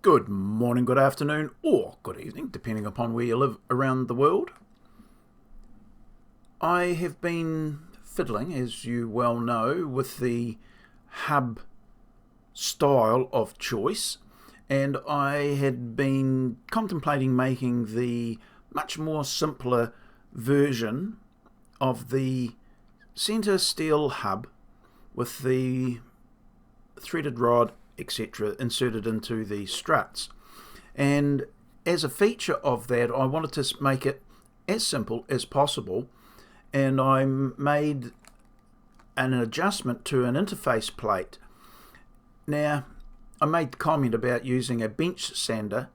Good morning, good afternoon, or good evening, depending upon where you live around the world. I have been fiddling, as you well know, with the hub style of choice, and I had been contemplating making the much more simpler version of the centre steel hub with the threaded rod, etc., inserted into the struts. And as a feature of that, I wanted to make it as simple as possible, and I made an adjustment to an interface plate. Now, I made the comment about using a bench sander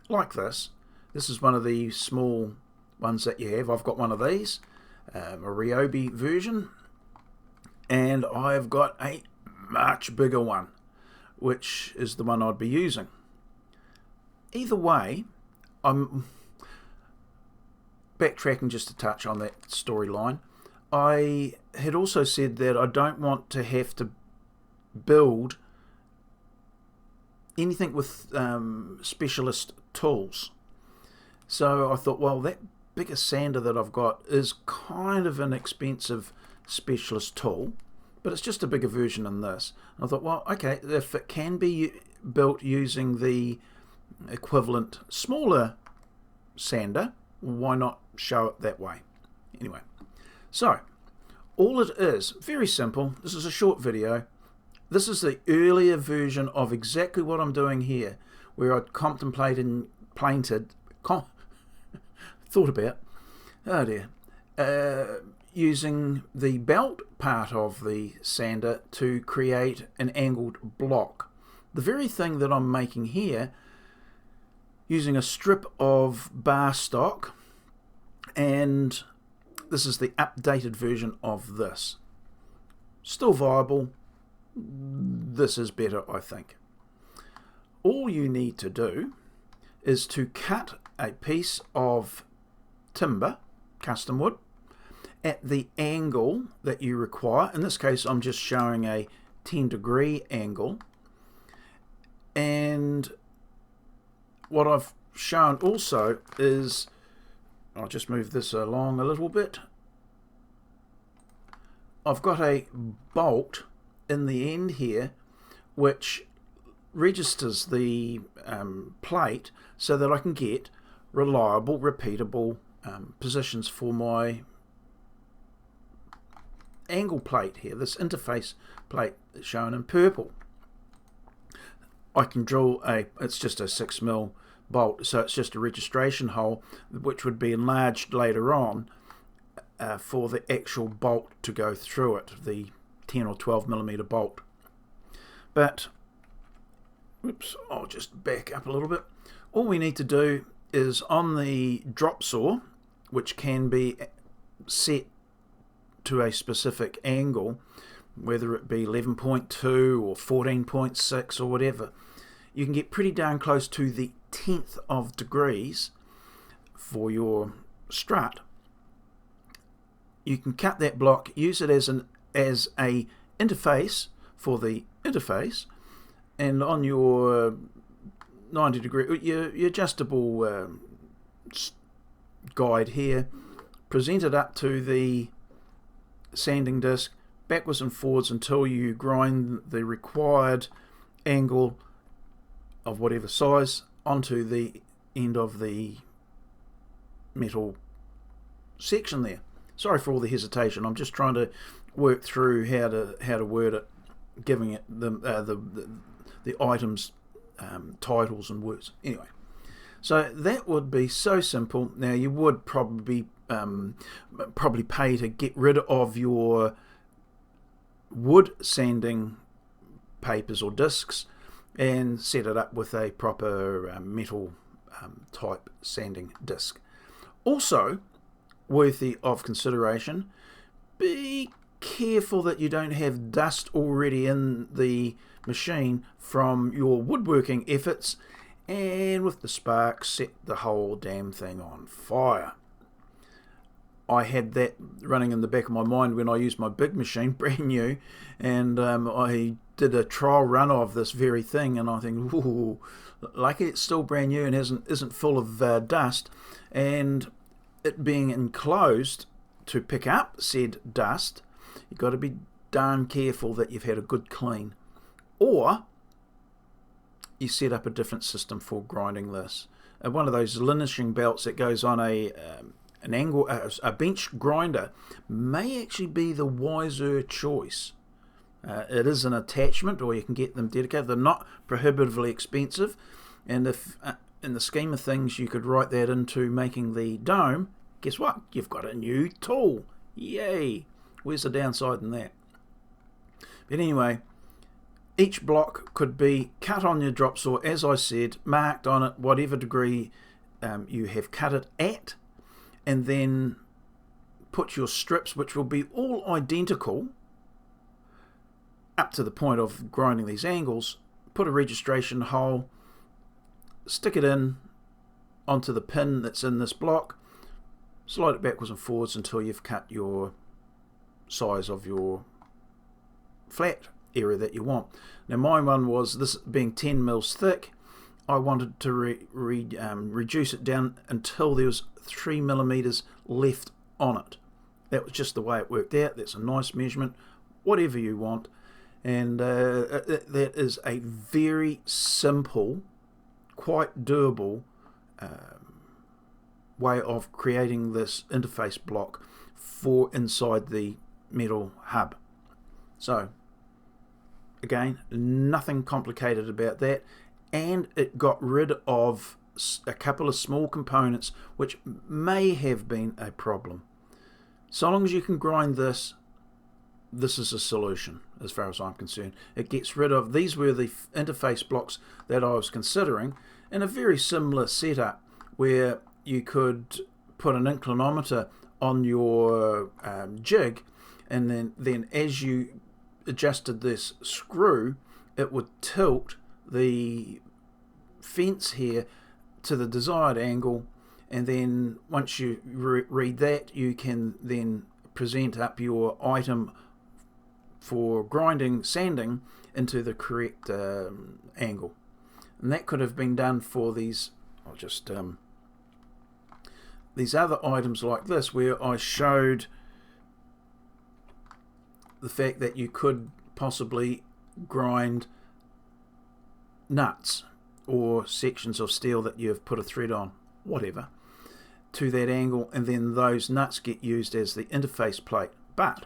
like this. This is one of the small ones that you have. I've got one of these, a Ryobi version, and I've got a much bigger one, which is the one I'd be using. Either way, I'm backtracking just a touch on that storyline. I had also said that I don't want to have to build anything with specialist tools. So I thought, well, that bigger sander that I've got is kind of an expensive specialist tool, but it's just a bigger version than this. And I thought, well, okay, if it can be built using the equivalent smaller sander, why not show it that way? Anyway, so all it is, very simple. This is a short video. This is the earlier version of exactly what I'm doing here, where I contemplated, thought about, oh dear, using the belt part of the sander to create an angled block. The very thing that I'm making here, using a strip of bar stock, and this is the updated version of this. Still viable. This is better, I think. All you need to do is to cut a piece of timber, custom wood, at the angle that you require. In this case, I'm just showing a 10-degree angle. And what I've shown also is, I'll just move this along a little bit. I've got a bolt in the end here which registers the plate so that I can get reliable, repeatable positions for my angle plate here, this interface plate shown in purple. I can drill it's just a 6mm bolt, so it's just a registration hole which would be enlarged later on for the actual bolt to go through it, the 10 or 12mm bolt. But, oops, I'll just back up a little bit. All we need to do is on the drop saw, which can be set to a specific angle, whether it be 11.2 or 14.6 or whatever, you can get pretty darn close to the 10th of degrees for your strut. You can cut that block, use it as a interface for the interface, and on your 90-degree, your adjustable guide here, present it up to the sanding disc backwards and forwards until you grind the required angle of whatever size onto the end of the metal section there. Sorry for all the hesitation. I'm just trying to work through how to word it, giving it the items titles and words. Anyway, so that would be so simple. Now you would probably pay to get rid of your wood sanding papers or discs and set it up with a proper metal type sanding disc. Also worthy of consideration, be careful that you don't have dust already in the machine from your woodworking efforts, and with the spark set the whole damn thing on fire. I had that running in the back of my mind when I used my big machine, brand new, and I did a trial run of this very thing, and I think, ooh, lucky it's still brand new and isn't full of dust, and it being enclosed to pick up said dust, you've got to be darn careful that you've had a good clean, or you set up a different system for grinding this. One of those linishing belts that goes on an angle, a bench grinder, may actually be the wiser choice. It is an attachment, or you can get them dedicated. They're not prohibitively expensive, and if in the scheme of things you could write that into making the dome, guess what? You've got a new tool. Yay! Where's the downside in that? But anyway, each block could be cut on your drop saw, as I said, marked on it, whatever degree you have cut it at, and then put your strips, which will be all identical up to the point of grinding these angles, put a registration hole, stick it in onto the pin that's in this block, slide it backwards and forwards until you've cut your size of your flat area that you want. Now my one was, this being 10 mils thick, I wanted to reduce it down until there was 3 millimeters left on it. That was just the way it worked out. That's a nice measurement, whatever you want. And that is a very simple, quite doable way of creating this interface block for inside the metal hub. So again, nothing complicated about that, and it got rid of a couple of small components which may have been a problem. So long as you can grind this, this is a solution as far as I'm concerned. It gets rid of, these were the interface blocks that I was considering, in a very similar setup where you could put an inclinometer on your jig, and then as you adjusted this screw, it would tilt the fence here to the desired angle, and then once you read that, you can then present up your item for grinding, sanding into the correct angle. And that could have been done for these, I'll just these other items like this, where I showed the fact that you could possibly grind nuts or sections of steel that you've put a thread on, whatever, to that angle, and then those nuts get used as the interface plate. But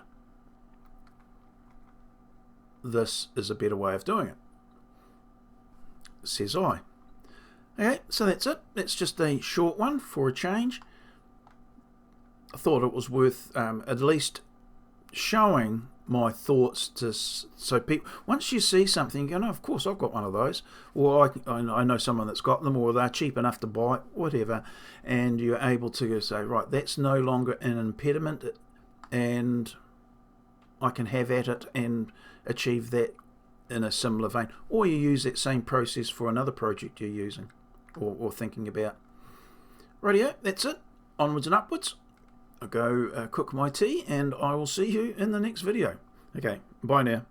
this is a better way of doing it, says I. Okay, so that's it. That's just a short one for a change. I thought it was worth at least showing my thoughts to, so people, once you see something, you go, no, of course I've got one of those, or I know someone that's got them, or they're cheap enough to buy, whatever, and you're able to say, right, that's no longer an impediment, and I can have at it and achieve that in a similar vein. Or you use that same process for another project you're using or thinking about. Rightio, that's it. Onwards and upwards. I'll go cook my tea, and I will see you in the next video. Okay, bye now.